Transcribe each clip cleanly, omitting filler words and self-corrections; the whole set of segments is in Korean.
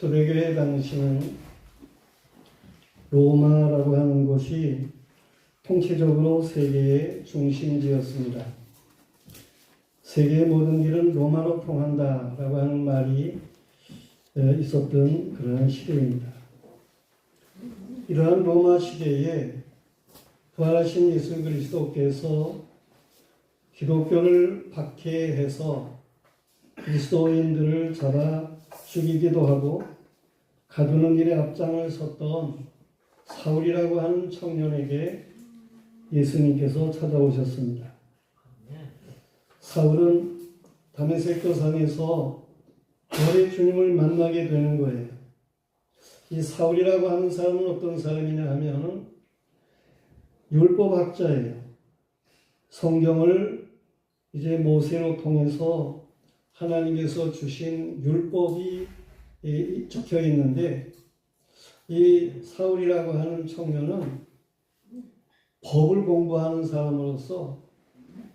초대교회 당시는 로마라고 하는 곳이 통치적으로 세계의 중심지였습니다. 세계의 모든 길은 로마로 통한다라고 하는 말이 있었던 그런 시대입니다. 이러한 로마 시대에 부활하신 예수 그리스도께서 기독교를 박해해서 그리스도인들을 잡아 죽이기도 하고 가두는 일에 앞장을 섰던 사울이라고 하는 청년에게 예수님께서 찾아오셨습니다. 사울은 다메섹 산에서 부활의 주님을 만나게 되는 거예요. 이 사울이라고 하는 사람은 어떤 사람이냐 하면 율법학자예요. 성경을 이제 모세로 통해서 하나님께서 주신 율법이 적혀 있는데 이 사울이라고 하는 청년은 법을 공부하는 사람으로서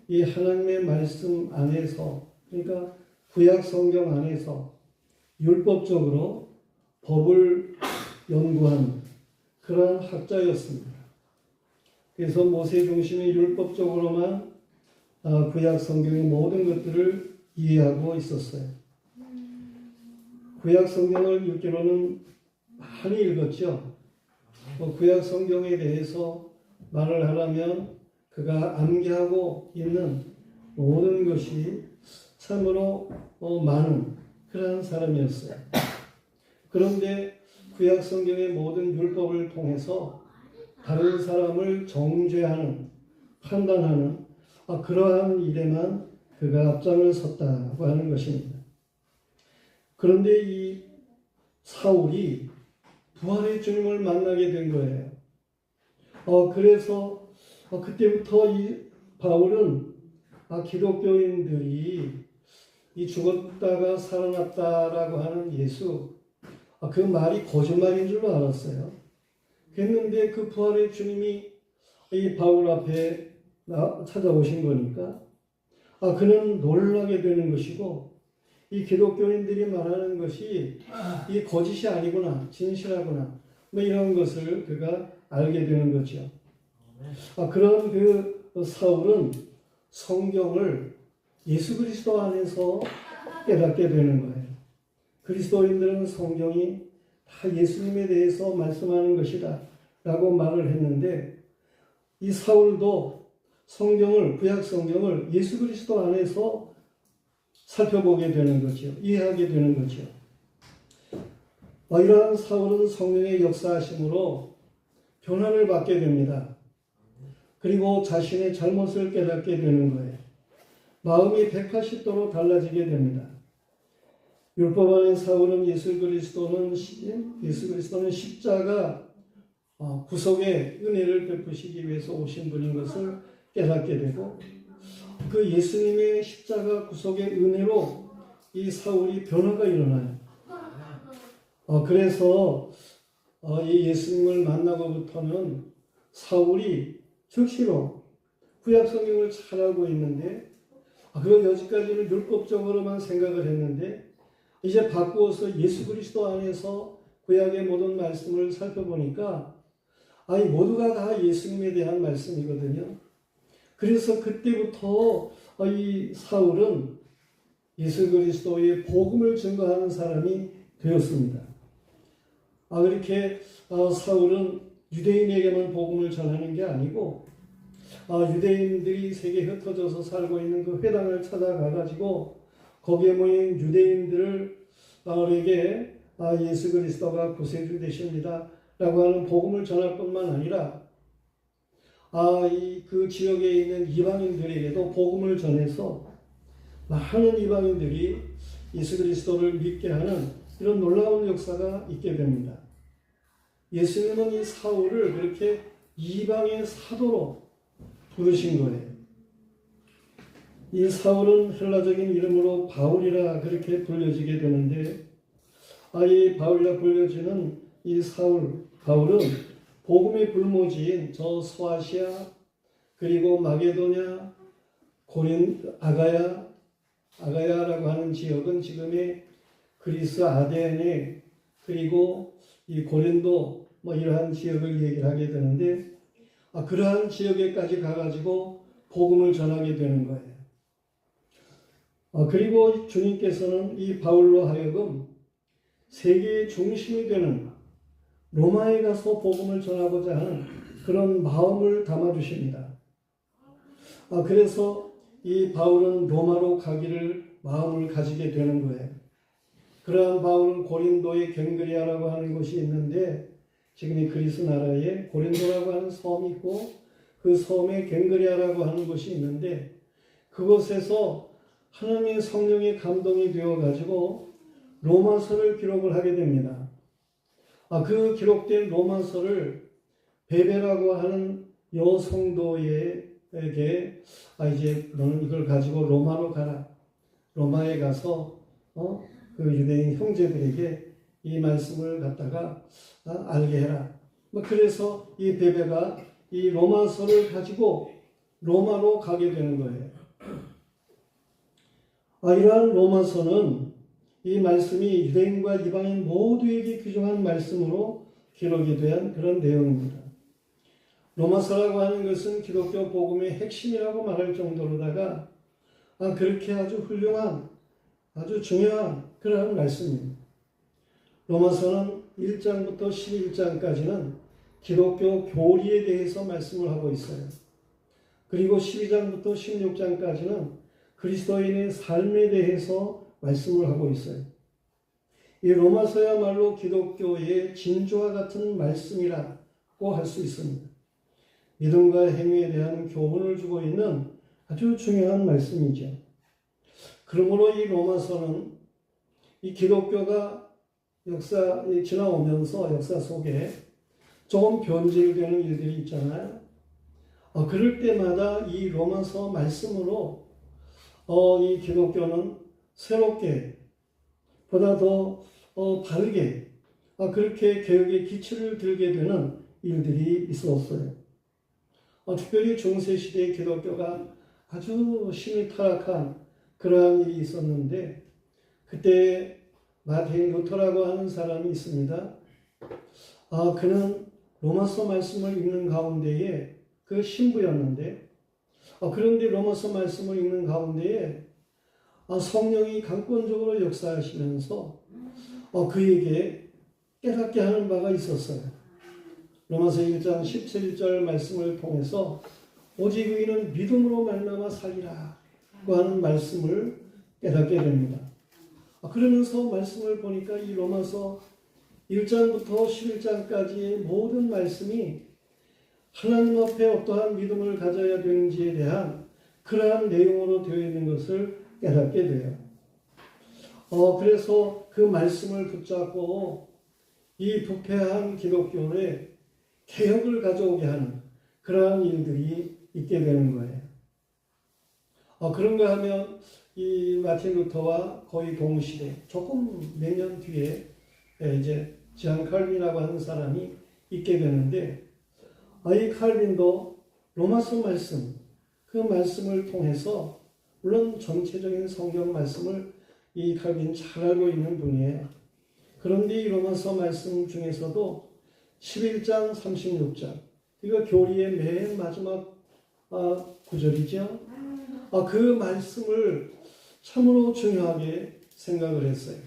이 하나님의 말씀 안에서, 그러니까 구약 성경 안에서 율법적으로 법을 연구한 그러한 학자였습니다. 그래서 모세 중심의 율법적으로만 구약 성경의 모든 것들을 이해하고 있었어요. 구약 성경을 읽기로는 많이 읽었죠. 구약 성경에 대해서 말을 하려면 그가 암기하고 있는 모든 것이 참으로 많은 그런 사람이었어요. 그런데 구약 성경의 모든 율법을 통해서 다른 사람을 정죄하는, 판단하는 그러한 일에만 그가 앞장을 섰다고 하는 것입니다. 그런데 이 사울이 부활의 주님을 만나게 된 거예요. 그래서 그때부터 이 바울은 기독교인들이 이 죽었다가 살아났다라고 하는 예수, 그 말이 거짓말인 줄로 알았어요. 그랬는데 그 부활의 주님이 이 바울 앞에 찾아오신 거니까 그는 놀라게 되는 것이고, 이 기독교인들이 말하는 것이 이 거짓이 아니구나, 진실하구나, 이런 것을 그가 알게 되는 거죠. 그런 그 사울은 성경을 예수 그리스도 안에서 깨닫게 되는 거예요. 그리스도인들은 성경이 다 예수님에 대해서 말씀하는 것이다 라고 말을 했는데, 이 사울도 성경을, 구약 성경을 예수 그리스도 안에서 살펴보게 되는 거죠. 이해하게 되는 거죠. 이러한 사울은 성령의 역사하심으로 변화를 받게 됩니다. 그리고 자신의 잘못을 깨닫게 되는 거예요. 마음이 180도로 달라지게 됩니다. 율법 안에 사울은 예수 그리스도는 십자가 구속의 은혜를 베푸시기 위해서 오신 분인 것을 깨닫게 되고, 그 예수님의 십자가 구속의 은혜로 이 사울이 변화가 일어나요. 그래서 이 예수님을 만나고부터는 사울이 즉시로 구약 성경을 잘 알고 있는데, 그건 여지까지는 율법적으로만 생각을 했는데, 이제 바꾸어서 예수 그리스도 안에서 구약의 모든 말씀을 살펴보니까 이 모두가 다 예수님에 대한 말씀이거든요. 그래서 그때부터 이 사울은 예수 그리스도의 복음을 증거하는 사람이 되었습니다. 그렇게 사울은 유대인에게만 복음을 전하는 게 아니고 유대인들이 세계에 흩어져서 살고 있는 그 회당을 찾아가가지고 거기에 모인 유대인들에게 예수 그리스도가 구세주 되십니다 라고 하는 복음을 전할 뿐만 아니라 그 지역에 있는 이방인들에게도 복음을 전해서 많은 이방인들이 예수 그리스도를 믿게 하는 이런 놀라운 역사가 있게 됩니다. 예수님은 이 사울을 그렇게 이방의 사도로 부르신 거예요. 이 사울은 헬라적인 이름으로 바울이라 그렇게 불려지게 되는데, 이 바울이라 불려지는 이 바울은 복음의 불모지인 저 소아시아, 그리고 마게도냐, 아가야라고 하는 지역은 지금의 그리스 아덴의 그리고 이 고린도 뭐 이러한 지역을 얘기를 하게 되는데 그러한 지역에까지 가가지고 복음을 전하게 되는 거예요. 그리고 주님께서는 이 바울로 하여금 세계의 중심이 되는 로마에 가서 복음을 전하고자 하는 그런 마음을 담아주십니다. 그래서 이 바울은 로마로 가기를 마음을 가지게 되는 거예요. 그러한 바울은 고린도의 갱그리아라고 하는 곳이 있는데 지금 이 그리스 나라에 고린도라고 하는 섬이 있고 그 섬에 갱그리아라고 하는 곳이 있는데 그곳에서 하나님의 성령의 감동이 되어가지고 로마서를 기록을 하게 됩니다. 그 기록된 로마서를 베베라고 하는 여성도에게 이제 너는 이걸 가지고 로마로 가라. 로마에 가서 그 유대인 형제들에게 이 말씀을 갖다가 알게 해라. 그래서 이 베베가 이 로마서를 가지고 로마로 가게 되는 거예요. 이러한 로마서는 이 말씀이 유대인과 이방인 모두에게 귀중한 말씀으로 기록이 된 그런 내용입니다. 로마서라고 하는 것은 기독교 복음의 핵심이라고 말할 정도로다가 그렇게 아주 훌륭한 아주 중요한 그러한 말씀입니다. 로마서는 1장부터 11장까지는 기독교 교리에 대해서 말씀을 하고 있어요. 그리고 12장부터 16장까지는 그리스도인의 삶에 대해서 말씀을 하고 있어요. 이 로마서야말로 기독교의 진주와 같은 말씀이라고 할 수 있습니다. 믿음과 행위에 대한 교훈을 주고 있는 아주 중요한 말씀이죠. 그러므로 이 로마서는 이 기독교가 역사에 지나오면서 역사 속에 조금 변질되는 일들이 있잖아요. 그럴 때마다 이 로마서 말씀으로 이 기독교는 새롭게 보다 더 바르게 그렇게 개혁의 기초를 들게 되는 일들이 있었어요. 특별히 중세시대의 기독교가 아주 심히 타락한 그러한 일이 있었는데 그때 마틴 루터라고 하는 사람이 있습니다. 그는 로마서 말씀을 읽는 가운데에 그 신부였는데 그런데 로마서 말씀을 읽는 가운데에 성령이 강권적으로 역사하시면서 그에게 깨닫게 하는 바가 있었어요. 로마서 1장 17절 말씀을 통해서 오직 의인은 믿음으로 말미암아 살리라 고 하는 말씀을 깨닫게 됩니다. 그러면서 말씀을 보니까 이 로마서 1장부터 11장까지의 모든 말씀이 하나님 앞에 어떠한 믿음을 가져야 되는지에 대한 그러한 내용으로 되어 있는 것을 깨닫게 돼요. 그래서 그 말씀을 붙잡고 이 부패한 기독교에 개혁을 가져오게 하는 그러한 일들이 있게 되는 거예요. 그런가 하면 이 마틴 루터와 거의 동시대 조금 몇 년 뒤에 이제 지안 칼빈이라고 하는 사람이 있게 되는데 이 칼빈도 로마서 말씀 그 말씀을 통해서 물론 전체적인 성경 말씀을 이 칼빈 잘 알고 있는 분이에요. 그런데 이 로마서 말씀 중에서도 11장 36장 이거 교리의 맨 마지막 구절이죠. 그 말씀을 참으로 중요하게 생각을 했어요.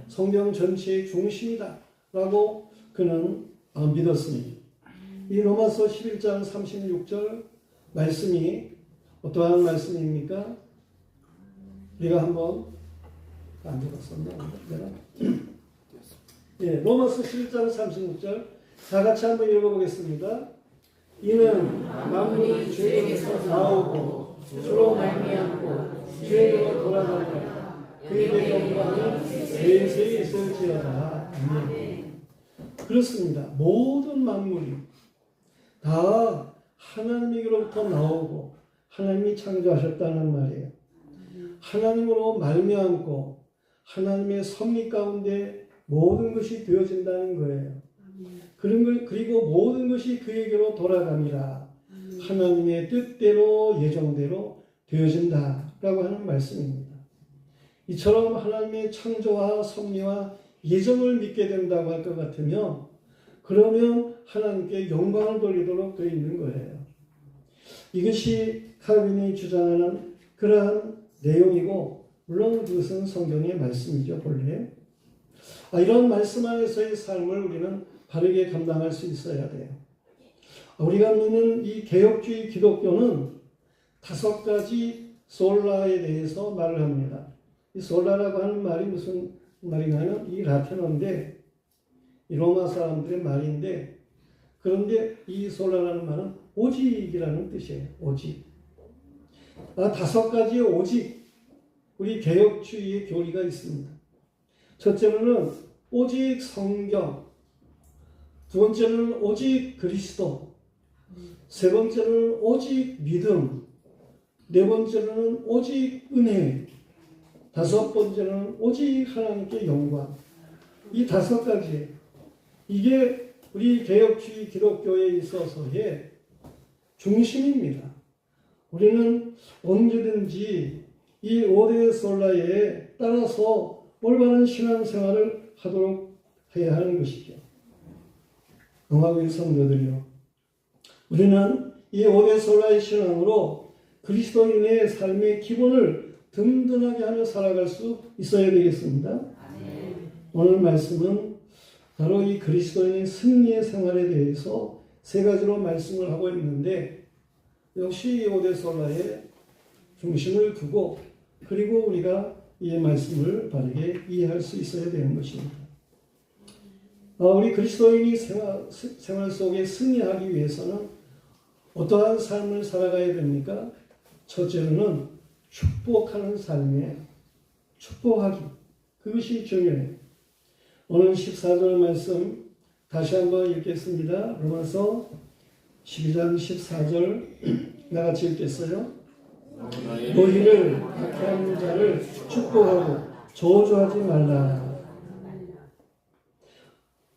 성경 전체의 중심이다 라고 그는 믿었습니다. 이 로마서 11장 36절 말씀이 어떠한 말씀입니까? 우리가 한번 안 들었었나? 예, 로마서 11장 36절 다 같이 한번 읽어보겠습니다. 이는 만물이 주에게서 나오고 주로 말미암고 주에게로 돌아가니라 그에게 영광이 세세히 있을지어다. 아멘. 그렇습니다. 모든 만물이 다 하나님에게로부터 나오고 하나님이 창조하셨다는 말이에요. 하나님으로 말미암고 하나님의 섭리 가운데 모든 것이 되어진다는 거예요. 그리고 모든 것이 그에게로 돌아갑니다. 하나님의 뜻대로 예정대로 되어진다라고 하는 말씀입니다. 이처럼 하나님의 창조와 섭리와 예정을 믿게 된다고 할 것 같으면 그러면 하나님께 영광을 돌리도록 되어 있는 거예요. 이것이 칼빈이 주장하는 그러한 내용이고 물론 그것은 성경의 말씀이죠. 본래 이런 말씀 안에서의 삶을 우리는 바르게 감당할 수 있어야 돼요. 우리가 믿는 이 개혁주의 기독교는 5가지 솔라에 대해서 말을 합니다. 이 솔라라고 하는 말이 무슨 말인가 하면 이 라틴어인데 이 로마 사람들의 말인데 그런데 이 솔라라는 말은 오직이라는 뜻이에요. 오직. 5가지의 오직 우리 개혁주의의 교리가 있습니다. 첫째로는 오직 성경, 두 번째는 오직 그리스도, 세 번째는 오직 믿음, 네 번째는 오직 은혜, 5번째는 오직 하나님께 영광. 이 5가지 이게 우리 개혁주의 기독교에 있어서의 중심입니다. 우리는 언제든지 이 5대 솔라에 따라서 올바른 신앙생활을 하도록 해야 하는 것이죠. 응하의 성도들이요. 우리는 이 5대 솔라의 신앙으로 그리스도인의 삶의 기본을 든든하게 하며 살아갈 수 있어야 되겠습니다. 오늘 말씀은 바로 이 그리스도인의 승리의 생활에 대해서 3가지로 말씀을 하고 있는데 역시 이 5대 솔라에 중심을 두고 그리고 우리가 이 말씀을 바르게 이해할 수 있어야 되는 것입니다. 우리 그리스도인이 생활 속에 승리하기 위해서는 어떠한 삶을 살아가야 됩니까? 첫째로는 축복하는 삶에 축복하기. 그것이 중요해요. 오늘 14절 말씀 다시 한번 읽겠습니다. 로마서 12장 14절 나같이 읽겠어요. 너희를 박해하는 자를 축복하고 저주하지 말라.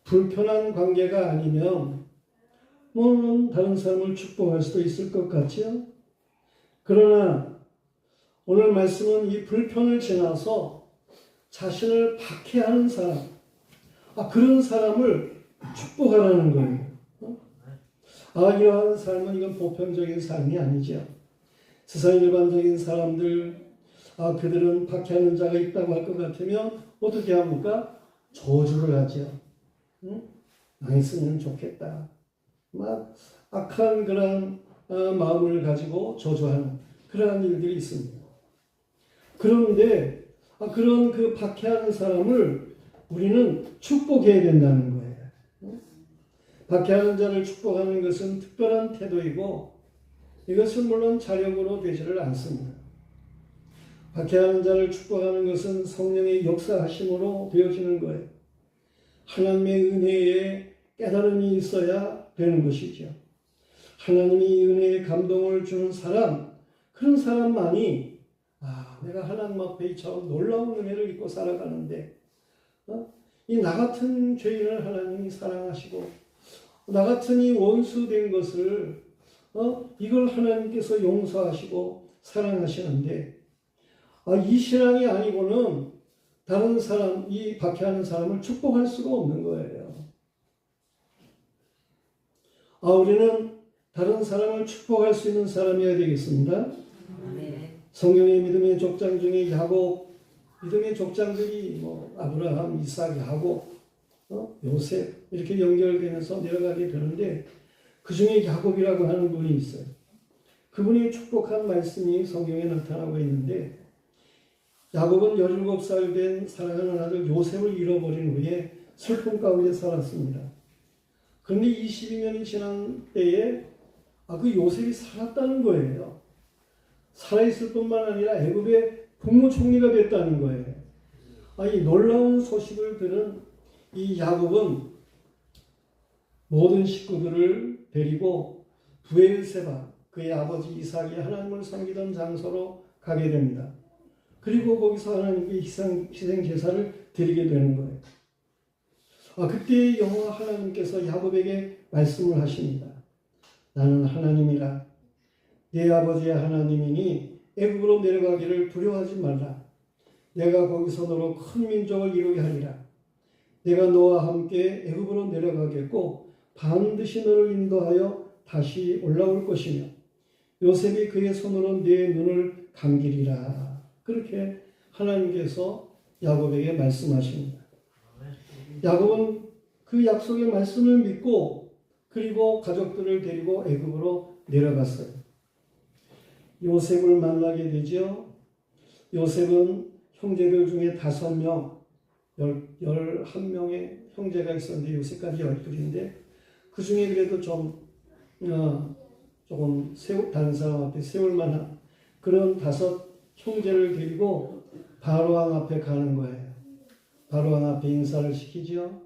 불편한 관계가 아니면 물론 다른 사람을 축복할 수도 있을 것 같지요. 그러나 오늘 말씀은 이 불편을 지나서 자신을 박해하는 사람, 그런 사람을 축복하라는 거예요. 이러한 삶은 이건 보편적인 삶이 아니죠. 세상 일반적인 사람들, 그들은 박해하는 자가 있다고 할 것 같으면 어떻게 합니까? 저주를 하죠. 망했으면 좋겠다. 막 악한 그런 마음을 가지고 저주하는 그러한 일들이 있습니다. 그런데 그런 그 박해하는 사람을 우리는 축복해야 된다는 거예요. 박해하는 자를 축복하는 것은 특별한 태도이고 이것은 물론 자력으로 되지를 않습니다. 박해하는 자를 축복하는 것은 성령의 역사하심으로 되어지는 거예요. 하나님의 은혜에 깨달음이 있어야 되는 것이죠. 하나님이 은혜의 감동을 주는 사람, 그런 사람만이 내가 하나님 앞에 이처럼 놀라운 은혜를 입고 살아가는데 이 나 같은 죄인을 하나님이 사랑하시고 나 같은 이 원수된 것을 이걸 하나님께서 용서하시고 사랑하시는데 이 신앙이 아니고는 다른 사람, 이 박해하는 사람을 축복할 수가 없는 거예요. 우리는 다른 사람을 축복할 수 있는 사람이어야 되겠습니다. 성경의 믿음의 족장 중에 야곱, 믿음의 족장들이 아브라함, 이삭, 야곱, 요셉 이렇게 연결되면서 내려가게 되는데 그 중에 야곱이라고 하는 분이 있어요. 그분이 축복한 말씀이 성경에 나타나고 있는데 야곱은 17살 된 사랑하는 아들 요셉을 잃어버린 후에 슬픔 가운데 살았습니다. 그런데 22년이 지난 때에 그 요셉이 살았다는 거예요. 살아있을 뿐만 아니라 애굽의 국무총리가 됐다는 거예요. 이 놀라운 소식을 들은 이 야곱은 모든 식구들을 데리고 브엘세바, 그의 아버지 이삭이 하나님을 섬기던 장소로 가게 됩니다. 그리고 거기서 하나님께 희생 제사를 드리게 되는 거예요. 그때 여호와 하나님께서 야곱에게 말씀을 하십니다. 나는 하나님이라. 네 아버지의 하나님이니 애굽으로 내려가기를 두려워하지 말라. 내가 거기서 너로 큰 민족을 이루게 하리라. 내가 너와 함께 애굽으로 내려가겠고 반드시 너를 인도하여 다시 올라올 것이며 요셉이 그의 손으로 네 눈을 감기리라. 그렇게 하나님께서 야곱에게 말씀하십니다. 야곱은 그 약속의 말씀을 믿고 그리고 가족들을 데리고 애굽으로 내려갔어요. 요셉을 만나게 되죠. 요셉은 형제들 중에 5명, 11명의 형제가 있었는데 요셉까지 12인데 그 중에 그래도 조금 다른 사람 앞에 세울 만한 그런 5 형제를 데리고 바로왕 앞에 가는 거예요. 바로왕 앞에 인사를 시키죠.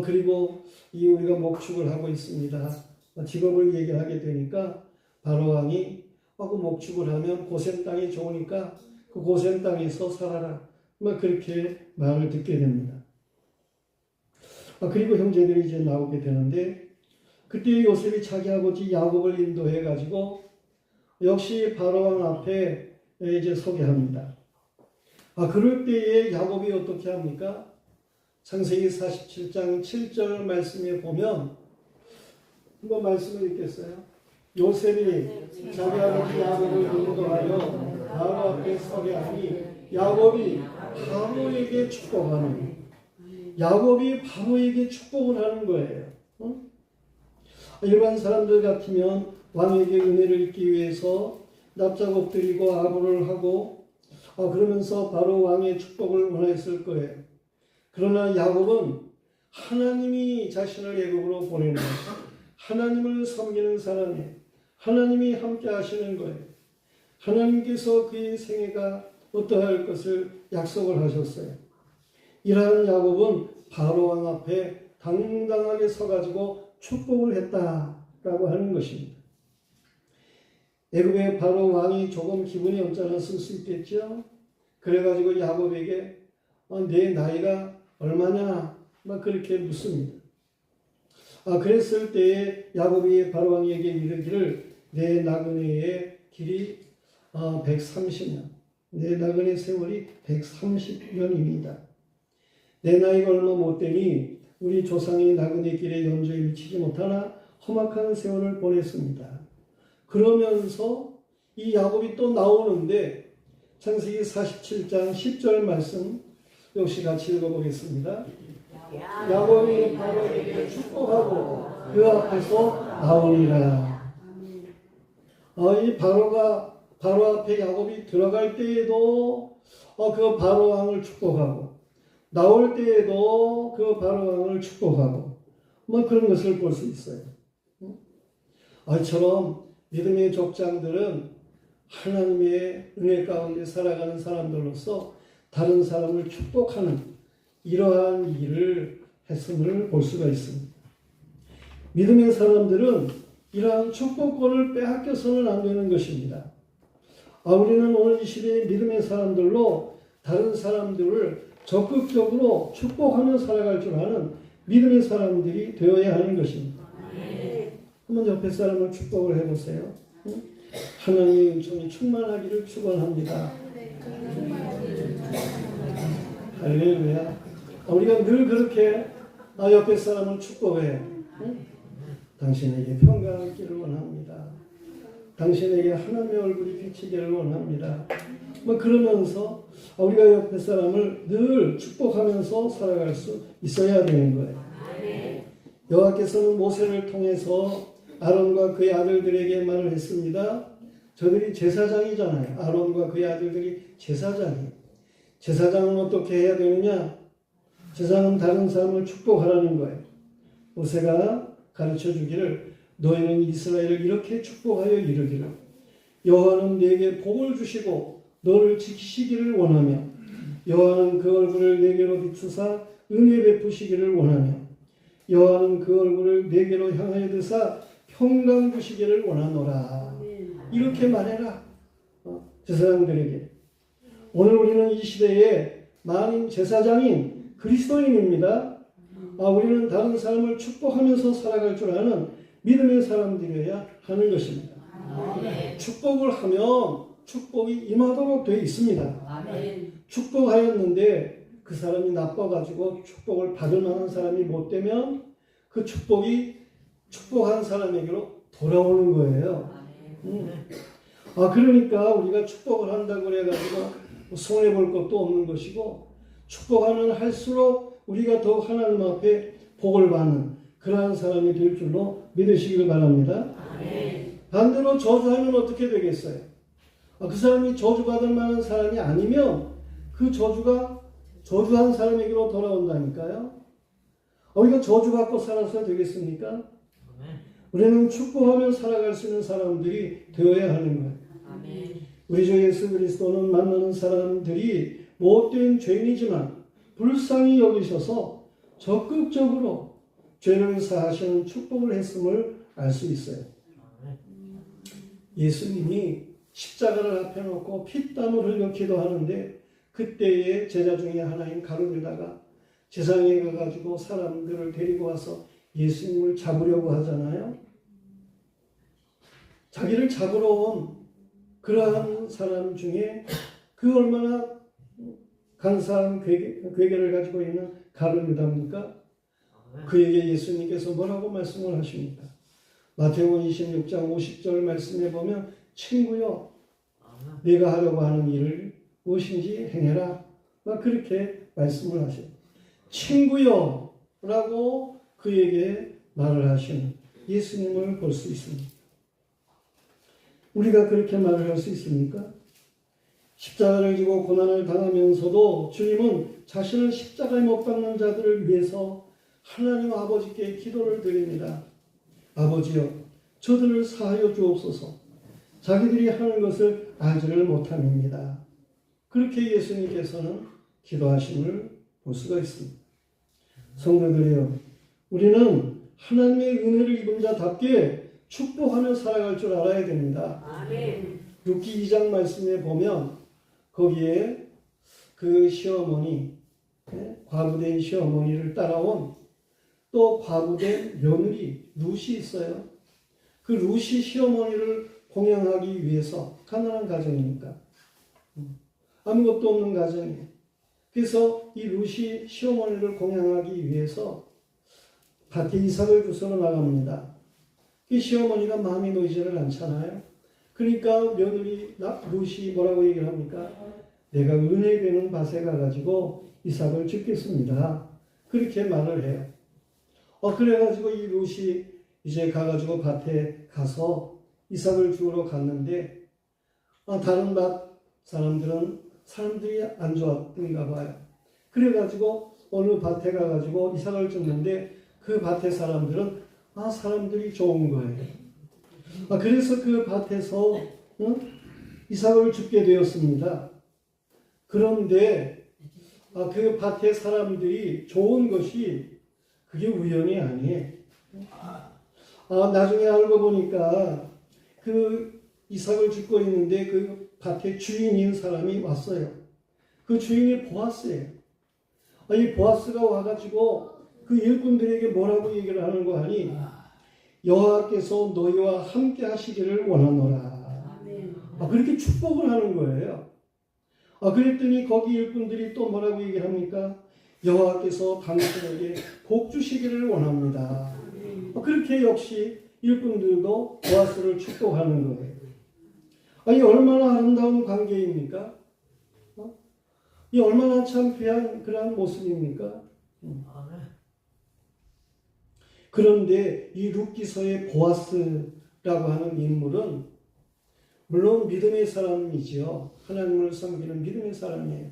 그리고 우리가 목축을 하고 있습니다. 직업을 얘기하게 되니까 바로왕이 그 목축을 하면 고센 땅이 좋으니까 그 고센 땅에서 살아라. 그렇게 말을 듣게 됩니다. 그리고 형제들이 이제 나오게 되는데 그때 요셉이 자기 아버지 야곱을 인도해 가지고 역시 바로왕 앞에 이제 서게 합니다. 그럴 때에 야곱이 어떻게 합니까? 창세기 47장 7절 말씀에 보면 한번 말씀을 읽겠어요. 요셉이 자기 아버지 야곱을 인도하여 바로 앞에 서게 하니 야곱이 바로에게 축복하는, 야곱이 바로에게 축복을 하는 거예요. 일반 사람들 같으면 왕에게 은혜를 입기 위해서 납작 엎드리고 아부를 하고 그러면서 바로 왕의 축복을 원했을 거예요. 그러나 야곱은 하나님이 자신을 애굽으로 보내는 거예요. 하나님을 섬기는 사람이에요. 하나님이 함께 하시는 거예요. 하나님께서 그의 생애가 어떠할 것을 약속을 하셨어요. 이러한 야곱은 바로왕 앞에 당당하게 서가지고 축복을 했다라고 하는 것입니다. 애굽의 바로왕이 조금 기분이 언짢았을 수 있겠죠. 그래가지고 야곱에게 내 나이가 얼마냐 그렇게 묻습니다. 그랬을 때에 야곱이 바로왕에게 이르기를 내 나그네의 길이 130년, 내 나그네 세월이 130년입니다. 내 나이가 얼마 못되니 우리 조상의 나그네 길에 연주에 미치지 못하나 험악한 세월을 보냈습니다. 그러면서 이 야곱이 또 나오는데 창세기 47장 10절 말씀 역시 같이 읽어보겠습니다. 야곱이 바로에게 축복하고 그 앞에서 나오니라. 이 바로 앞에 야곱이 들어갈 때에도 그 바로왕을 축복하고 나올 때에도 그 바로왕을 축복하고 그런 것을 볼 수 있어요. 이처럼 믿음의 족장들은 하나님의 은혜 가운데 살아가는 사람들로서 다른 사람을 축복하는 이러한 일을 했음을 볼 수가 있습니다. 믿음의 사람들은 이러한 축복권을 빼앗겨서는 안 되는 것입니다. 우리는 오늘 이 시대의 믿음의 사람들로 다른 사람들을 적극적으로 축복하며 살아갈 줄 아는 믿음의 사람들이 되어야 하는 것입니다. 한번 옆에 사람을 축복을 해보세요. 하나님의 은총이 충만하기를 축원합니다. 할렐루야. 우리가 늘 그렇게 옆에 사람을 축복해요. 당신에게 평강을 있기를 원합니다. 당신에게 하나님의 얼굴이 비치기를 원합니다. 그러면서 우리가 옆에 사람을 늘 축복하면서 살아갈 수 있어야 되는 거예요. 여호와께서는 모세를 통해서 아론과 그의 아들들에게 말을 했습니다. 저들이 제사장이잖아요. 아론과 그의 아들들이 제사장이에요. 제사장은 어떻게 해야 되느냐? 제사장은 다른 사람을 축복하라는 거예요. 모세가 가르쳐 주기를 너희는 이스라엘을 이렇게 축복하여 이르기를 여호와는 네게 복을 주시고 너를 지키시기를 원하며 여호와는 그 얼굴을 네게로 비추사 은혜 베푸시기를 원하며 여호와는 그 얼굴을 네게로 향하여 드사 평강 주시기를 원하노라. 이렇게 말해라. 제사장들에게. 오늘 우리는 이 시대에 만인 제사장인 그리스도인입니다. 우리는 다른 사람을 축복하면서 살아갈 줄 아는 믿음의 사람들이어야 하는 것입니다. 축복을 하면 축복이 임하도록 되어 있습니다. 축복하였는데 그 사람이 나빠가지고 축복을 받을 만한 사람이 못 되면 그 축복이 축복한 사람에게로 돌아오는 거예요. 그러니까 우리가 축복을 한다고 그래가지고 손해볼 것도 없는 것이고, 축복하면 할수록 우리가 더욱 하나님 앞에 복을 받는 그러한 사람이 될 줄로 믿으시길 바랍니다. 반대로 저주하면 어떻게 되겠어요? 그 사람이 저주받을 만한 사람이 아니면 그 저주가 저주한 사람에게로 돌아온다니까요. 우리가 저주받고 살아서 되겠습니까? 우리는 축복하며 살아갈 수 있는 사람들이 되어야 하는 거예요. 우리 주 예수 그리스도는 만나는 사람들이 못된 죄인이지만 불쌍히 여기셔서 적극적으로 죄를 사하시는 축복을 했음을 알 수 있어요. 예수님이 십자가를 앞에 놓고 피땀을 흘려 기도하는데, 그때의 제자 중에 하나인 가룟유다가 세상에 가가지고 사람들을 데리고 와서 예수님을 잡으려고 하잖아요. 자기를 잡으러 온 그러한 사람 중에 그 얼마나 간사한 괴계를 가지고 있는 가룟유다입니까? 그에게 예수님께서 뭐라고 말씀을 하십니까? 마태복음 26장 50절 말씀에 보면, 친구여, 네가 하려고 하는 일을 무엇인지 행해라. 그렇게 말씀을 하셔요. 친구여 라고 그에게 말을 하시는 예수님을 볼 수 있습니다. 우리가 그렇게 말을 할 수 있습니까? 십자가를 지고 고난을 당하면서도 주님은 자신을 십자가에 못 박는 자들을 위해서 하나님 아버지께 기도를 드립니다. 아버지여, 저들을 사하여 주옵소서. 자기들이 하는 것을 알지를 못함입니다. 그렇게 예수님께서는 기도하심을 볼 수가 있습니다. 성도들이여, 우리는 하나님의 은혜를 입은 자답게 축복하며 살아갈 줄 알아야 됩니다. 아멘. 룻기 2장 말씀에 보면 거기에 그 시어머니, 과부된 시어머니를 따라온 또 과부된 며느리 룻이 있어요. 그 룻이 시어머니를 공양하기 위해서, 가난한 가정이니까 아무것도 없는 가정이에요. 그래서 이 룻이 시어머니를 공양하기 위해서 밭에 이삭을 주스러 나갑니다. 이 시어머니가 마음이 놓이지를 않잖아요. 그러니까 며느리 룻이 뭐라고 얘기를 합니까? 내가 은혜 되는 밭에 가가지고 이삭을 줍겠습니다. 그렇게 말을 해요. 그래가지고 이 룻이 이제 가가지고 밭에 가서 이삭을 주우러 갔는데, 다른 밭 사람들이 안 좋았던가 봐요. 그래가지고 어느 밭에 가가지고 이삭을 줍는데 그 밭의 사람들이 좋은 거예요. 그래서 그 밭에서 이삭을 줍게 되었습니다. 그런데 그 밭의 사람들이 좋은 것이 그게 우연이 아니에요. 나중에 알고 보니까 그 이삭을 줍고 있는데 그 밭의 주인인 사람이 왔어요. 그 주인이 보아스예요. 이 보아스가 와가지고 그 일꾼들에게 뭐라고 얘기를 하는 거 하니, 여호와께서 너희와 함께 하시기를 원하노라. 그렇게 축복을 하는 거예요. 그랬더니 거기 일꾼들이 또 뭐라고 얘기합니까? 여호와께서 당신에게 복 주시기를 원합니다. 그렇게 역시 일꾼들도 보아스를 축복하는 거예요. 이 얼마나 아름다운 관계입니까? 이 얼마나 참 귀한 그러한 모습입니까? 그런데 이 룻기서의 보아스라고 하는 인물은 물론 믿음의 사람이지요. 하나님을 섬기는 믿음의 사람이에요.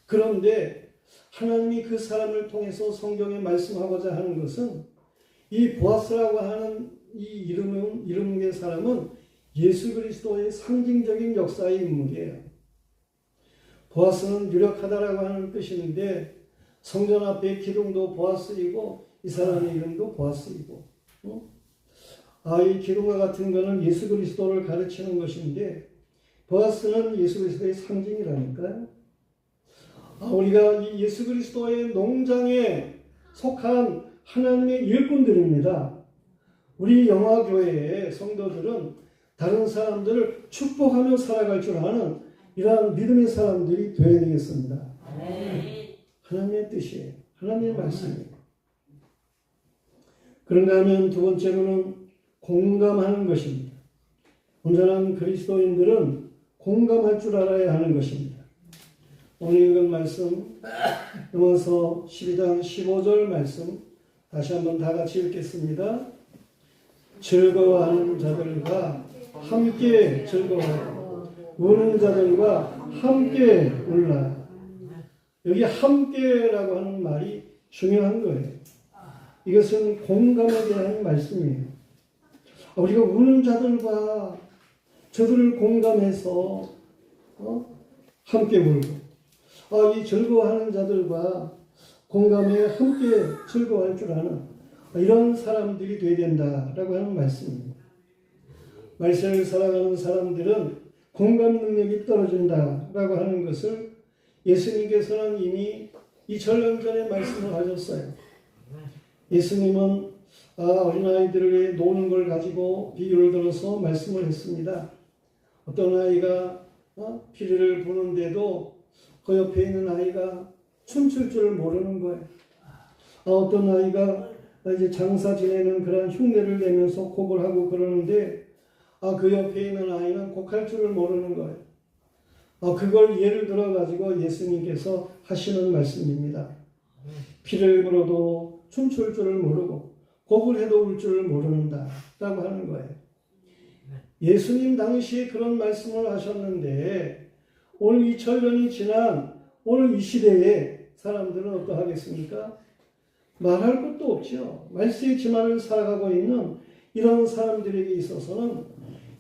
그런데 하나님이 그 사람을 통해서 성경에 말씀하고자 하는 것은, 이 보아스라고 하는 이 이름의 사람은 예수 그리스도의 상징적인 역사의 인물이에요. 보아스는 유력하다라고 하는 뜻인데, 성전 앞에 기둥도 보아스이고 이 사람의 이름도 보아스이고, 이 기둥과 같은 것은 예수 그리스도를 가르치는 것인데, 보아스는 예수 그리스도의 상징이라니까요. 우리가 이 예수 그리스도의 농장에 속한 하나님의 일꾼들입니다. 우리 영화교회의 성도들은 다른 사람들을 축복하며 살아갈 줄 아는 이러한 믿음의 사람들이 되어야 되겠습니다. 하나님의 뜻이에요. 하나님의 말씀이에요. 그런가 하면 두 번째로는 공감하는 것입니다. 온전한 그리스도인들은 공감할 줄 알아야 하는 것입니다. 오늘 읽은 말씀 로마서 12장 15절 말씀 다시 한번 다 같이 읽겠습니다. 즐거워하는 자들과 함께 즐거워하고 우는 자들과 함께 울라. 여기 함께라고 하는 말이 중요한 거예요. 이것은 공감에 대한 말씀이에요. 우리가 우는 자들과 저들을 공감해서 함께 울고 이 즐거워하는 자들과 공감에 함께 즐거워할 줄 아는 이런 사람들이 되어야 된다라고 하는 말씀입니다. 말세를 살아가는 사람들은 공감 능력이 떨어진다라고 하는 것을 예수님께서는 이미 2000년 전에 말씀을 하셨어요. 예수님은 어린아이들의 노는 걸 가지고 비유를 들어서 말씀을 했습니다. 어떤 아이가 피리를 부는데도 그 옆에 있는 아이가 춤출 줄 모르는 거예요. 어떤 아이가 이제 장사 지내는 그런 흉내를 내면서 곡을 하고 그러는데 그 옆에 있는 아이는 곡할 줄을 모르는 거예요. 그걸 예를 들어 가지고 예수님께서 하시는 말씀입니다. 피를 불어도 춤출 줄을 모르고 곡을 해도 울 줄을 모른다 라고 하는 거예요. 예수님 당시에 그런 말씀을 하셨는데 오늘 2000년이 지난 오늘 이 시대에 사람들은 어떠하겠습니까? 말할 것도 없죠. 말세의 지만을 살아가고 있는 이런 사람들에게 있어서는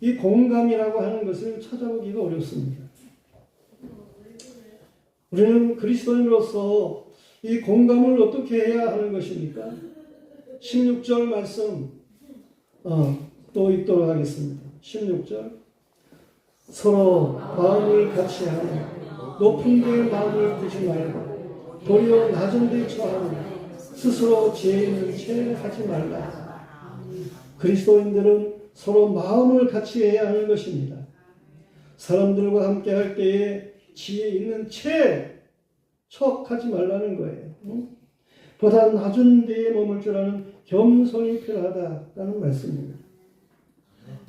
이 공감이라고 하는 것을 찾아보기가 어렵습니다. 우리는 그리스도인으로서 이 공감을 어떻게 해야 하는 것입니까? 16절 말씀 또 읽도록 하겠습니다. 16절 서로 마음을 같이 하며 높은 데 마음을 두지 말고 도리어 낮은 데 처하며 스스로 지혜 있는 채 하지 말라. 그리스도인들은 서로 마음을 같이 해야 하는 것입니다. 사람들과 함께 할 때에 지혜 있는 채 척하지 말라는 거예요. 보다 낮은 데에 머물 줄 아는 겸손이 필요하다라는 말씀입니다.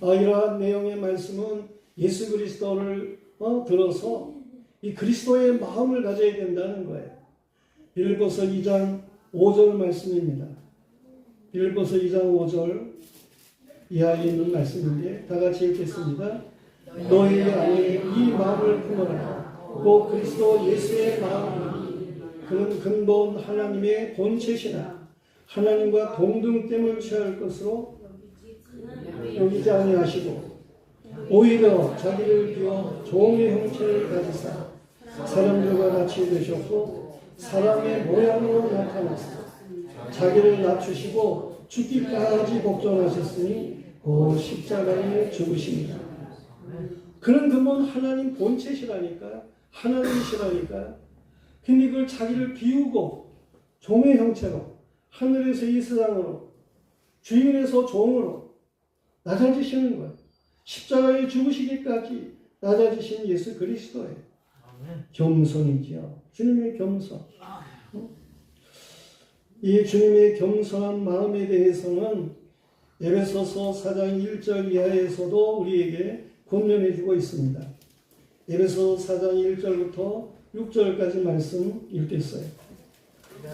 이러한 내용의 말씀은 예수 그리스도를 들어서 이 그리스도의 마음을 가져야 된다는 거예요. 빌립보서 2장 5절 말씀입니다. 빌립보서 2장 5절 이하에 있는 말씀인데 다 같이 읽겠습니다. 너희 안에 이 마음을 품어라. 곧 그리스도 예수의 마음이 그는 근본 하나님의 본체시나 하나님과 동등됨을 취할 것으로 여기지 아니하시고 오히려 자기를 비워 종의 형체를 가지사 사람들과 같이 되셨고 사람의 모양으로 나타나사 자기를 낮추시고 죽기까지 복종하셨으니 그 십자가에 죽으십니다. 그런 근본 하나님 본체시라니까요. 하나님이시라니까요. 근데 그걸 자기를 비우고 종의 형체로 하늘에서 이 세상으로 주인에서 종으로 낮아지시는 거예요. 십자가에 죽으시기까지 낮아지신 예수 그리스도예요. 겸손이지요. 주님의 겸손. 이 주님의 겸손한 마음에 대해서는 에베소서 4장 1절 이하에서도 우리에게 권면해 주고 있습니다. 에베소 4장 1절부터 6절까지 말씀 읽겠어요.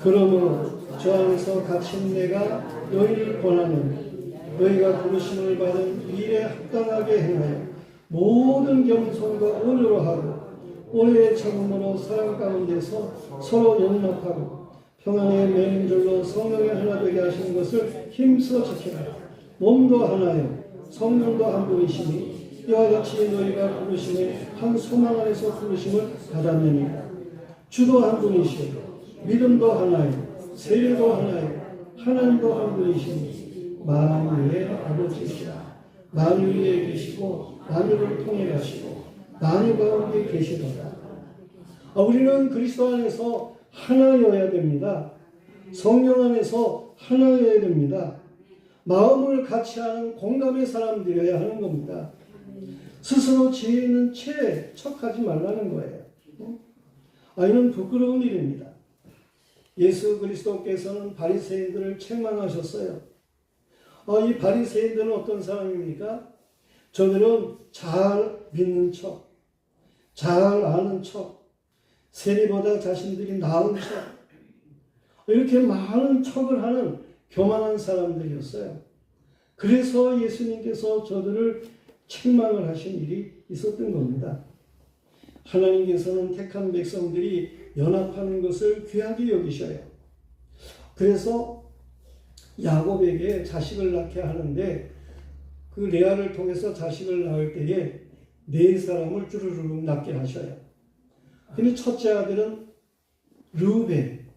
그러므로 주 안에서 갇힌 내가 너희를 권하노니 너희가 부르심을 받은 일에 합당하게 행하여 모든 겸손과 온유로 하고 오래의 참음으로 사랑 가운데서 서로 용납하고 평안의 맹줄로 성령의 하나 되게 하시는 것을 힘써 지키라. 몸도 하나요 성령도 한 분이시니 이와 같이 너희가 부르심에 한 소망 안에서 부르심을 받았느니라. 주도 한 분이시고 믿음도 하나요 세례도 하나요 하나님도 한 분이시니 만유의 아버지시라. 만유에 계시고 만유를 통일하시고 만유 가운데 계시도다. 우리는 그리스도 안에서 하나여야 됩니다. 성령 안에서 하나여야 됩니다. 마음을 같이 하는 공감의 사람들이어야 하는 겁니다. 스스로 지혜 있는 채 척하지 말라는 거예요. 이는 부끄러운 일입니다. 예수 그리스도께서는 바리새인들을 책망하셨어요. 이 바리새인들은 어떤 사람입니까? 저들은 잘 믿는 척, 잘 아는 척, 세리보다 자신들이 나은 척, 이렇게 많은 척을 하는 교만한 사람들이었어요. 그래서 예수님께서 저들을 책망을 하신 일이 있었던 겁니다. 하나님께서는 택한 백성들이 연합하는 것을 귀하게 여기셔요. 그래서 야곱에게 자식을 낳게 하는데 그 레아를 통해서 자식을 낳을 때에 네 사람을 주르륵 낳게 하셔요. 근데 첫째 아들은 르우벤,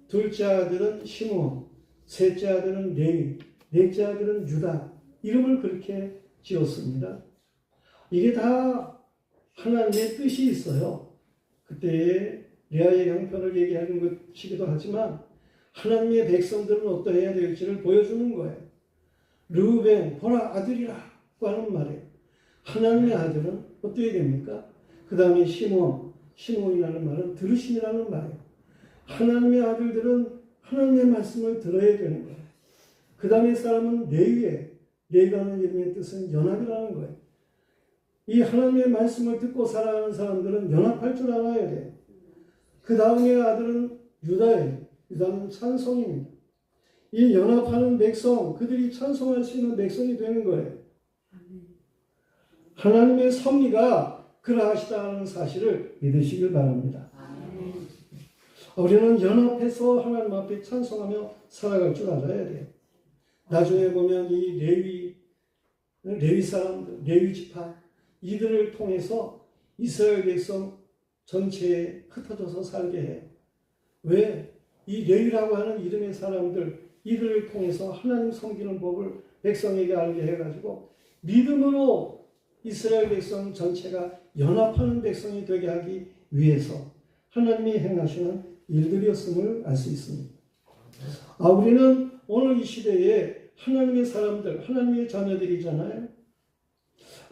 둘째 아들은 시므온, 셋째 아들은 레위, 넷째 아들은 유다. 이름을 그렇게 지었습니다. 이게 다 하나님의 뜻이 있어요. 그때 레아의 형편을 얘기하는 것이기도 하지만 하나님의 백성들은 어떠해야 될지를 보여주는 거예요. 르우벤, 보라 아들이라고 하는 말이에요. 하나님의 아들은 어떻게 됩니까? 그 다음에 시므온, 시므온이라는 말은 들으심이라는 말이에요. 하나님의 아들들은 하나님의 말씀을 들어야 되는 거예요. 그 다음에 사람은 레위에, 레위라는 이름의 뜻은 연합이라는 거예요. 이 하나님의 말씀을 듣고 살아가는 사람들은 연합할 줄 알아야 돼요. 그 다음에 아들은 유다예요. 유다는 찬송입니다. 이 연합하는 백성, 그들이 찬송할 수 있는 백성이 되는 거예요. 하나님의 섭리가 그러하시다는 사실을 믿으시길 바랍니다. 우리는 연합해서 하나님 앞에 찬송하며 살아갈 줄 알아야 돼요. 나중에 보면 이 레위 사람들, 레위 지파, 이들을 통해서 이스라엘 백성 전체에 흩어져서 살게 해요. 왜? 이 레위라고 하는 이름의 사람들, 이들을 통해서 하나님 섬기는 법을 백성에게 알게 해가지고 믿음으로 이스라엘 백성 전체가 연합하는 백성이 되게 하기 위해서 하나님이 행하시는 일들이었음을 알 수 있습니다. 우리는 오늘 이 시대에 하나님의 사람들, 하나님의 자녀들이잖아요.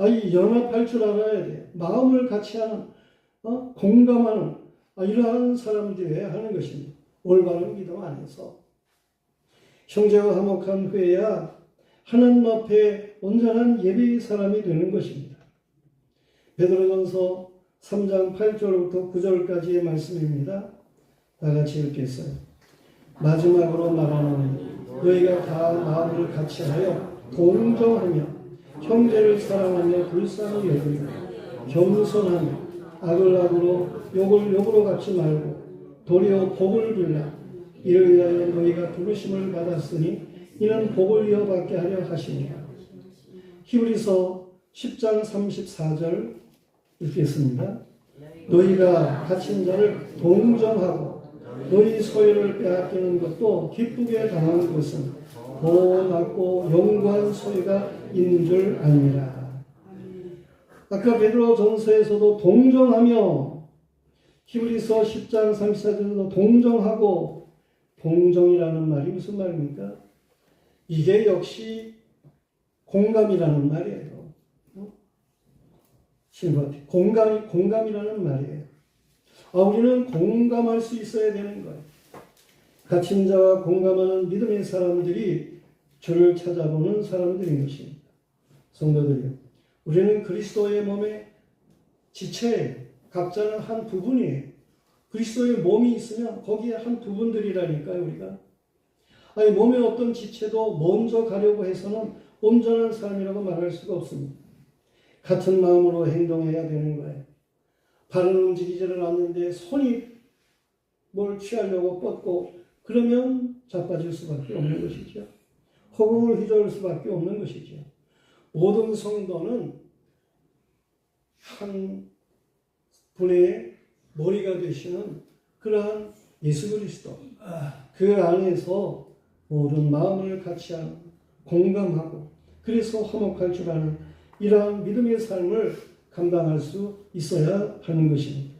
이 연합할 줄 알아야 돼요. 마음을 같이 하는, 공감하는, 이러한 사람들이어야 하는 것입니다. 올바른 믿음 안에서. 형제와 화목한 후에야 하나님 앞에 온전한 예배의 사람이 되는 것입니다. 베드로전서 3장 8절부터 9절까지의 말씀입니다. 다 같이 읽겠어요. 마지막으로 말하노니 너희가 다 마음을 같이하여 동정하며 형제를 사랑하며 불쌍히 여기며 겸손하며 악을 악으로 욕을 욕으로 갚지 말고 도리어 복을 빌라. 이를 위하여 너희가 부르심을 받았으니 이는 복을 이어받게 하려 하시니라. 히브리서 10장 34절 읽겠습니다. 너희가 갇힌 자를 동정하고 너희 소유를 빼앗기는 것도 기쁘게 당하는 것은 더 낫고 영구한 소유가 있는 줄 아니라. 아까 베드로전서에서도 동정하며 히브리서 10장 34절에도 동정하고, 동정이라는 말이 무슨 말입니까? 이게 역시 공감이라는 말이에요. 공감이라는 말이에요. 우리는 공감할 수 있어야 되는 거예요. 갇힌 자와 공감하는 믿음의 사람들이 주를 찾아보는 사람들인 것입니다. 성도들이요, 우리는 그리스도의 몸의 지체예요. 각자는 한 부분이에요. 그리스도의 몸이 있으면 거기에 한 부분들이라니까요, 우리가. 몸의 어떤 지체도 먼저 가려고 해서는 온전한 사람이라고 말할 수가 없습니다. 같은 마음으로 행동해야 되는 거예요. 발은 움직이지를 않는데 손이 뭘 취하려고 뻗고 그러면 자빠질 수밖에 없는 것이죠. 허공을 휘저을 수밖에 없는 것이죠. 모든 성도는 한 분의 머리가 되시는 그러한 예수 그리스도, 그 안에서 모든 마음을 같이 하는, 공감하고 그래서 화목할 줄 아는 이러한 믿음의 삶을 감당할 수 있어야 하는 것입니다.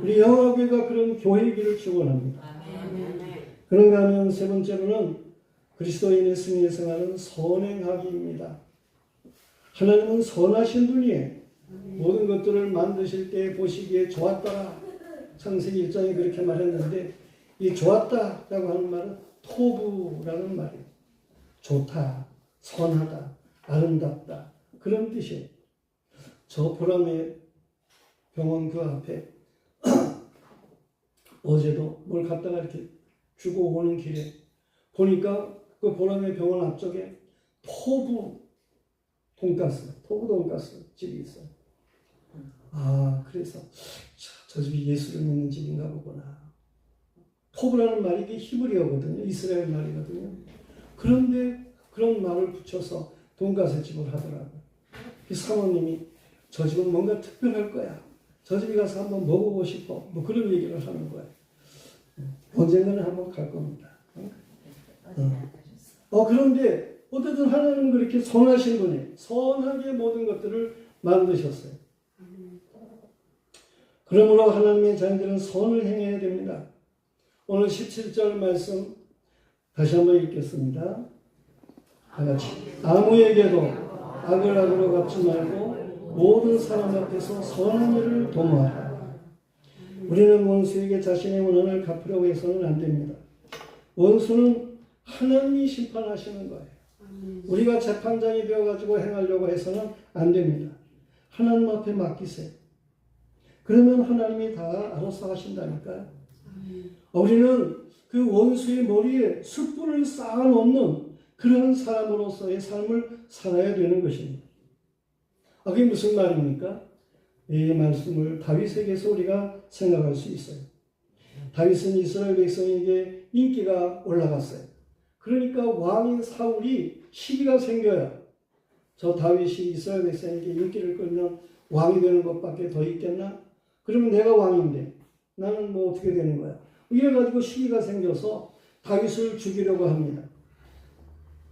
우리 영화교회가 그런 교회이기를 축원합니다. 그런가 하면 세 번째로는 그리스도인의 승리의 생활은 선행하기입니다. 하나님은 선하신 분이에요. 모든 것들을 만드실 때 보시기에 좋았더라. 창세기 1장에 그렇게 말했는데 이 좋았다라고 하는 말은 토부라는 말이에요. 좋다, 선하다, 아름답다 그런 뜻이에요. 저 보람의 병원 그 앞에 어제도 뭘 갖다가 이렇게 주고 오는 길에 보니까 그 보람의 병원 앞쪽에 토부 돈가스 집이 있어요. 아, 그래서 저 집이 예수를 믿는 집인가 보구나. 토부라는 말이 이게 히브리어거든요. 이스라엘 말이거든요. 그런데 그런 말을 붙여서 돈가스 집을 하더라고요. 그 사모님이 저 집은 뭔가 특별할 거야. 저 집에 가서 한번 먹어보고 싶어. 뭐 그런 얘기를 하는 거예요. 언젠가는 한번 갈 겁니다. 그런데 어쨌든 하나님은 그렇게 선하신 분이 선하게 모든 것들을 만드셨어요. 그러므로 하나님의 자녀들은 선을 행해야 됩니다. 오늘 17절 말씀 다시 한번 읽겠습니다. 다같이 아무에게도 악을 악으로 갚지 말고 모든 사람 앞에서 선한 일을 도모하라. 우리는 원수에게 자신의 원한을 갚으려고 해서는 안 됩니다. 원수는 하나님이 심판하시는 거예요. 우리가 재판장이 되어가지고 행하려고 해서는 안 됩니다. 하나님 앞에 맡기세요. 그러면 하나님이 다 알아서 하신다니까요. 우리는 그 원수의 머리에 숯불을 쌓아놓는 그런 사람으로서의 삶을 살아야 되는 것입니다. 그게 무슨 말입니까? 이 말씀을 다윗에게서 우리가 생각할 수 있어요. 다윗은 이스라엘 백성에게 인기가 올라갔어요. 그러니까 왕인 사울이 시기가 생겨요. 저 다윗이 이스라엘 백성에게 인기를 끌면 왕이 되는 것밖에 더 있겠나? 그러면 내가 왕인데 나는 뭐 어떻게 되는 거야? 이래가지고 시기가 생겨서 다윗을 죽이려고 합니다.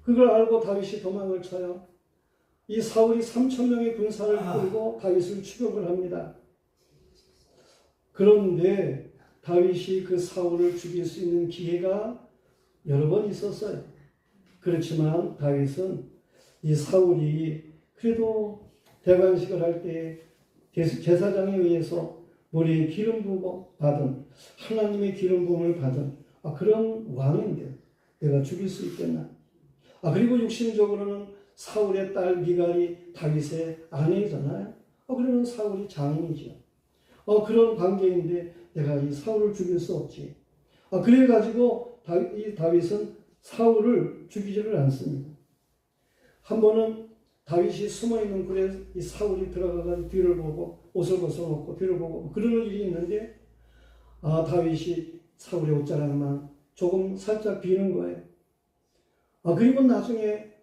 그걸 알고 다윗이 도망을 쳐요. 이 사울이 3,000명의 군사를 끌고 다윗을 추격을 합니다. 그런데 다윗이 그 사울을 죽일 수 있는 기회가 여러 번 있었어요. 그렇지만 다윗은 이 사울이 그래도 대관식을 할 때 제사장에 의해서 머리에 기름 부음 받은 하나님의 기름 부음을 받은 그런 왕인데 내가 죽일 수 있겠나? 그리고 육신적으로는 사울의 딸 미갈이 다윗의 아내잖아요. 그러면 사울이 장인이죠. 그런 관계인데 내가 이 사울을 죽일 수 없지. 그래가지고 이 다윗은 사울을 죽이지를 않습니다. 한 번은 다윗이 숨어있는 굴에 이 사울이 들어가서 뒤를 보고 옷을 벗어놓고 뒤를 보고 그러는 일이 있는데 다윗이 사울의 옷자락만 조금 살짝 비는 거예요. 그리고 나중에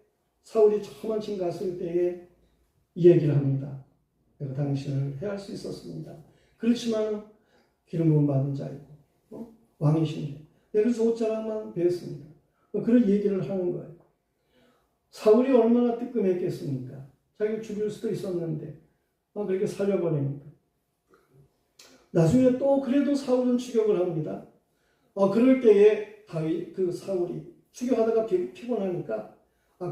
사울이 처만칭 갔을 때에 이 얘기를 합니다. 내가 당신을 해할 수 있었습니다. 그렇지만 기름 부음 받은 자이고 왕이신데 그래서 옷자락만 베었습니다. 그런 얘기를 하는 거예요. 사울이 얼마나 뜨끔했겠습니까? 자기를 죽일 수도 있었는데 그렇게 살려버리니까. 나중에 또 그래도 사울은 추격을 합니다. 그럴 때에 그 사울이 추격하다가 피곤하니까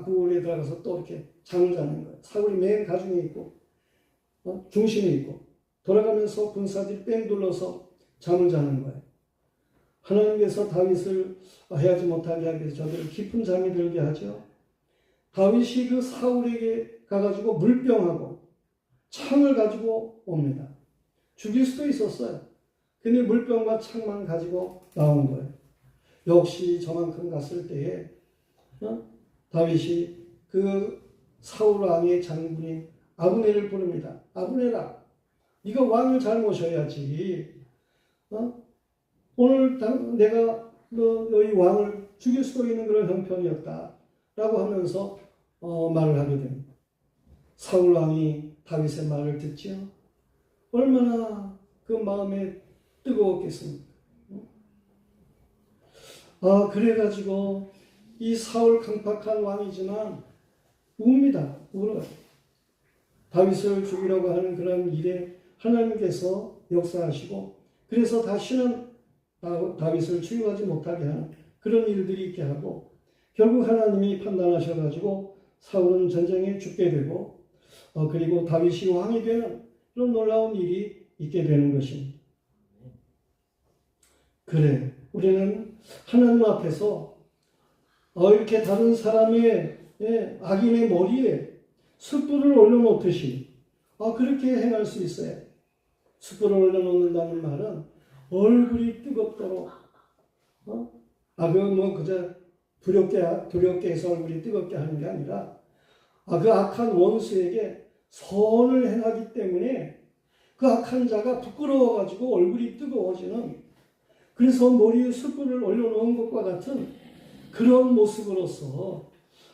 굴에 들어가서 또 이렇게 잠을 자는 거예요. 사울이 맨 가중에 있고 중심에 있고 돌아가면서 군사들이 뺑 둘러서 잠을 자는 거예요. 하나님께서 다윗을 해하지 못하게 하기 위해서 저들을 깊은 잠이 들게 하죠. 다윗이 그 사울에게 가가지고 물병하고 창을 가지고 옵니다. 죽일 수도 있었어요. 근데 물병과 창만 가지고 나온 거예요. 역시 저만큼 갔을 때에 다윗이 그 사울 왕의 장군인 아브넬을 부릅니다. 아브넬아, 네가 왕을 잘 모셔야지. 오늘 내가 너희 왕을 죽일 수도 있는 그런 형편이었다. 라고 하면서 말을 하게 됩니다. 사울 왕이 다윗의 말을 듣지요. 얼마나 그 마음에 뜨거웠겠습니까? 그래가지고 이 사울 강팍한 왕이지만 웁니다. 울어요. 다윗을 죽이려고 하는 그런 일에 하나님께서 역사하시고 그래서 다시는 다윗을 추격하지 못하게 하는 그런 일들이 있게 하고 결국 하나님이 판단하셔가지고 사울은 전쟁에 죽게 되고 그리고 다윗이 왕이 되는 그런 놀라운 일이 있게 되는 것입니다. 그래, 우리는 하나님 앞에서 이렇게 다른 사람의 악인의 머리에 숯불을 올려놓듯이 그렇게 행할 수 있어요. 숯불을 올려놓는다는 말은 얼굴이 뜨겁도록 그저 두렵게 해서 얼굴이 뜨겁게 하는 게 아니라 그 악한 원수에게 선을 행하기 때문에 그 악한 자가 부끄러워가지고 얼굴이 뜨거워지는, 그래서 머리에 숯불을 올려놓은 것과 같은 그런 모습으로서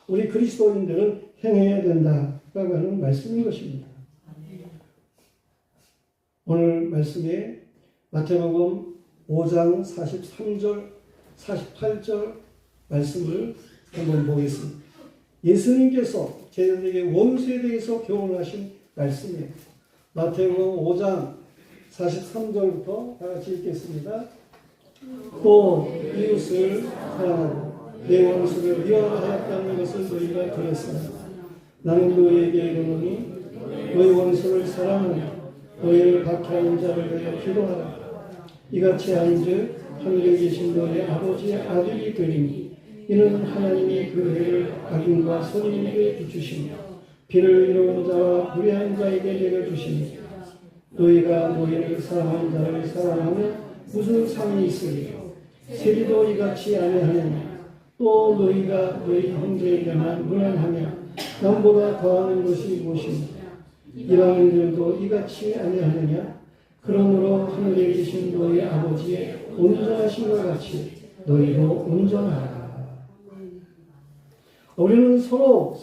우리 그리스도인들은 행해야 된다라고 하는 말씀인 것입니다. 오늘 말씀에 마태복음 5장 43절 48절 말씀을 한번 보겠습니다. 예수님께서 저희들에게 원수에 대해서 교훈하신 말씀이에요. 마태복음 5장 43절부터 다 같이 읽겠습니다. 또 이웃을 사랑하고 내 원수를 미워하였다는 것을 너희가 들었으나 나는 너희에게 이르노니 너희 원수를 사랑하며 너희를 박해하는 자를 위하여 기도하라. 이같이 한즉 하늘에 계신 너희 아버지의 아들이 되리니 이는 하나님이 그 해를 악인과 선인에게 비추시며 비를 이루는 자와 불의한 자에게 내려주시니 너희가 너희를 사랑하는 자를 사랑하며 무슨 상이 있으리요. 세리도 이같이 아니하느냐. 또 너희가 너희 형제에게만 무난하며 남보다 더하는 것이 무엇이냐. 이방인들도 이같이 아니하느냐. 그러므로 하늘에 계신 너희 아버지의 온전하신 것 같이 너희도 온전하라. 우리는 서로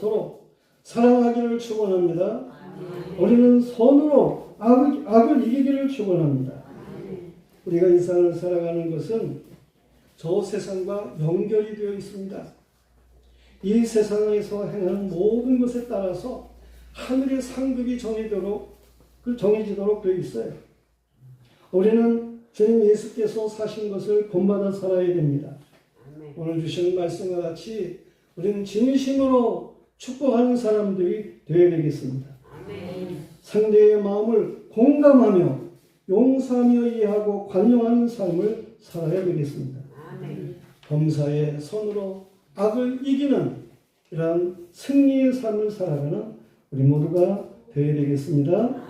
사랑하기를 축원합니다. 우리는 선으로 악을 이기기를 축원합니다. 우리가 이 세상을 살아가는 것은 저 세상과 연결이 되어 있습니다. 이 세상에서 행하는 모든 것에 따라서 하늘의 상급이 정해지도록 되어 있어요. 우리는 주님 예수께서 사신 것을 본받아 살아야 됩니다. 오늘 주시는 말씀과 같이 우리는 진심으로 축복하는 사람들이 되어야 되겠습니다. 상대의 마음을 공감하며 용서하며 이해하고 관용하는 삶을 살아야 되겠습니다. 범사의 선으로 악을 이기는 이러한 승리의 삶을 살아가는 우리 모두가 되어야 되겠습니다.